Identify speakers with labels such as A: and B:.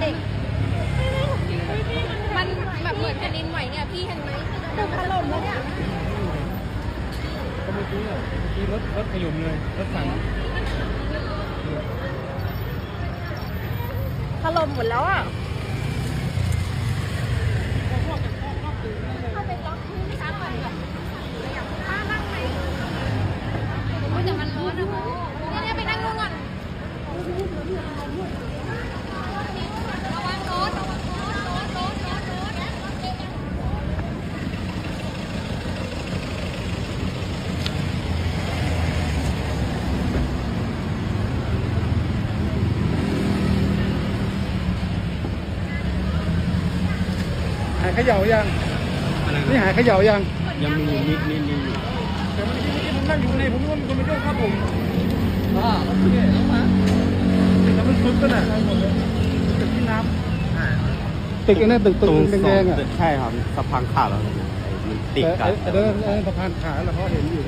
A: เด็กๆมันแบบเหมือนแผ่นดินไหวเนี่ยพี่เห็นไหมตึกถล่มแล้วเนี่ย
B: ก็เมื่อกี้รถขยุมเลยรถสั่ง
A: ถล่มหมดแล้วอ่ะเข้าไปล็อกพื้นซักก่อนดีกว่าป้านั่งไหมแต่มันร้อนนะเนี่ยไปนั่งนู่นก่อนระวังรถ
B: หายเขย่ายังนี่หายเขย่ายัง
C: ยังมีนิดอยู่
B: แต่เมื่อกี้ผมนั่งอยู่ในผมนึกว่ามีคนมาโยกครับผม
C: โอเคแล้วมา
B: แต่มันซุดกันอ่ะตึกที่น้ำตึกนั่นตึกแดงๆอ่ะ
C: ใช่ครับสะพานขาดแล้วมันติดกัน
B: แต่สะพานขาเราเขาเห็นอยู่